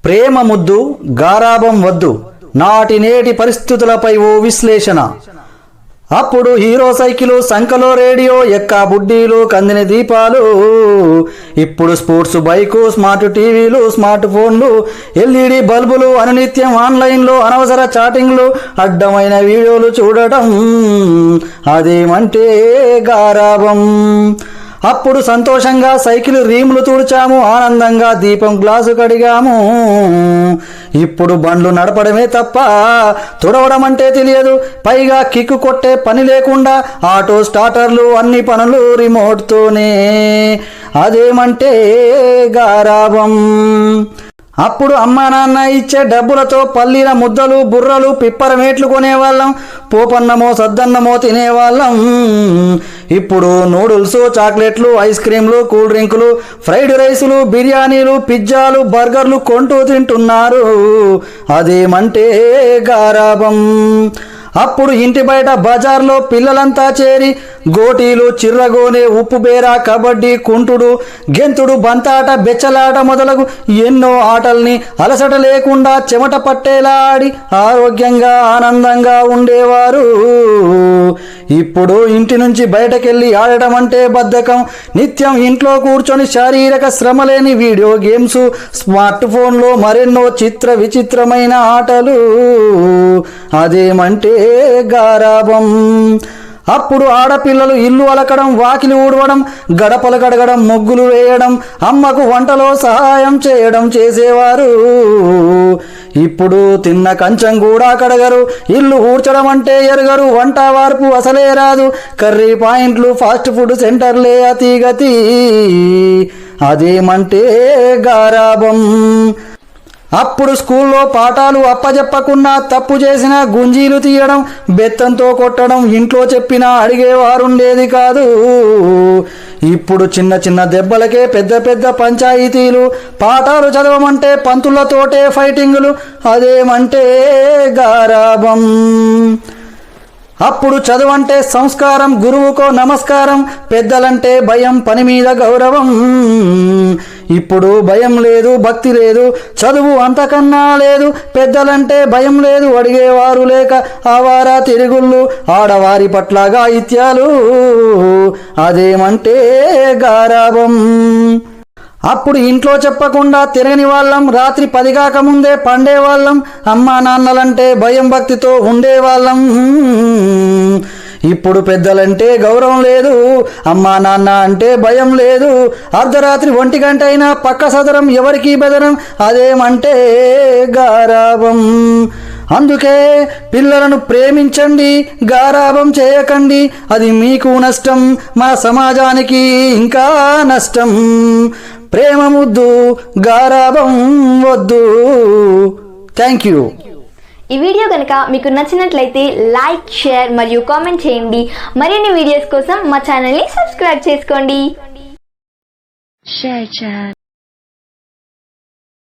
ప్రేమ ముద్దు గారాబం వద్దు నాటి నేటి పరిస్థితులపై ఓ విశ్లేషణ. అప్పుడు హీరో సైకిలు, సంకలో రేడియో, ఎక్కా బుడ్డీలు, కందిన దీపాలు. ఇప్పుడు స్పోర్ట్స్ బైకు, స్మార్ట్ టీవీలు, స్మార్ట్ ఫోన్లు, ఎల్ఈడి బల్బులు, అనునిత్యం ఆన్లైన్లో అనవసర చాటింగ్లు, అడ్డమైన వీడియోలు చూడటం. అదేమంటే గారాబం. అప్పుడు సంతోషంగా సైకిల్ రీములు తుడిచాము, ఆనందంగా దీపం గ్లాసు కడిగాము. ఇప్పుడు బండ్లు నడపడమే తప్ప తుడవడం అంటే తెలియదు. పైగా కిక్కు కొట్టే పని లేకుండా ఆటో స్టార్టర్లు, అన్ని పనులు రిమోట్తోనే. అదేమంటే గారాబం. అప్పుడు అమ్మా నాన్న ఇచ్చే డబ్బులతో పల్లీల ముద్దలు, బుర్రలు, పిప్పరమేట్లు కొనేవాళ్ళం. పోపన్నమో సద్దన్నమో తినేవాళ్ళం. ఇప్పుడు నూడిల్స్, చాక్లెట్లు, ఐస్ క్రీంలు, కూల్ డ్రింకులు, ఫ్రైడ్ రైసులు, బిర్యానీలు, పిజ్జాలు, బర్గర్లు కొంటూ తింటున్నారు. అదేమంటే గారాబం. అప్పుడు ఇంటి బయట బజార్లో పిల్లలంతా చేరి గోటీలు, చిర్రగోనే, ఉప్పు బేర, కబడ్డీ, కుంటుడు, గెంతుడు, బంతాట, బెచ్చలాట మొదలగు ఎన్నో ఆటల్ని అలసట లేకుండా చెమట పట్టేలా ఆడి ఆరోగ్యంగా ఆనందంగా ఉండేవారు. ఇప్పుడు ఇంటి నుంచి బయటకెళ్ళి ఆడటం అంటే బద్ధకం. నిత్యం ఇంట్లో కూర్చొని శారీరక శ్రమ లేని వీడియో గేమ్స్, స్మార్ట్ ఫోన్లో మరెన్నో చిత్ర విచిత్రమైన ఆటలు. అదేమంటే గారాబం. అప్పుడు ఆడపిల్లలు ఇల్లు అలకడం, వాకిలి ఊడవడం, గడపలు కడగడం, ముగ్గులు వేయడం, అమ్మకు వంటలో సహాయం చేయడం చేసేవారు. ఇప్పుడు తిన్న కంచం కూడా కడగరు, ఇల్లు ఊడ్చడం అంటే ఎరగరు, వంట వార్పు అసలే రాదు, కర్రీ పాయింట్లు, ఫాస్ట్ ఫుడ్ సెంటర్లే అతిగతి. అదేమంటే గారాబం. అప్పుడు స్కూల్లో పాఠాలు అప్పజెప్పకున్నా తప్పు చేసిన గుంజీలు తీయడం, బెత్తంతో కొట్టడం, ఇంట్లో చెప్పినా అడిగేవారుండేది కాదు. ఇప్పుడు చిన్న చిన్న దెబ్బలకే పెద్ద పెద్ద పంచాయతీలు. పాఠాలు చదవమంటే పంతులతోటే ఫైటింగులు. అదేమంటే గారాబం. అప్పుడు చదువంటే సంస్కారం, గురువుకో నమస్కారం, పెద్దలంటే భయం, పని మీద గౌరవం. ఇప్పుడు భయం లేదు, భక్తి లేదు, చదువు అంతకన్నా లేదు. పెద్దలంటే భయం లేదు, అడిగేవారు లేక ఆవారా తిరుగుళ్ళు, ఆడవారి పట్ల గాయిత్యాలు. అదేమంటే గారాబం. అప్పుడు ఇంట్లో చెప్పకుండా తిరగని వాళ్ళం, రాత్రి 10 కాకముందే పండేవాళ్ళం, అమ్మా నాన్నలంటే భయం భక్తితో ఉండేవాళ్ళం. ఇప్పుడు పెద్దలంటే గౌరవం లేదు, అమ్మా నాన్న అంటే భయం లేదు. అర్ధరాత్రి 1 గంట అయినా పక్క సదరం, ఎవరికీ బెదరం. అదేమంటే గారాబం. అందుకే పిల్లలను ప్రేమించండి, గారాబం చేయకండి. అది మీకు నష్టం, మన సమాజానికి ఇంకా నష్టం. ప్రేమ ముద్దు, గారాబం వద్దు. Thank you. ఈ వీడియో కనుక మీకు నచ్చినట్లయితే లైక్, షేర్ మరియు కామెంట్ చేయండి. మరిన్ని వీడియోస్ కోసం మా ఛానల్ని సబ్స్క్రైబ్ చేసుకోండి.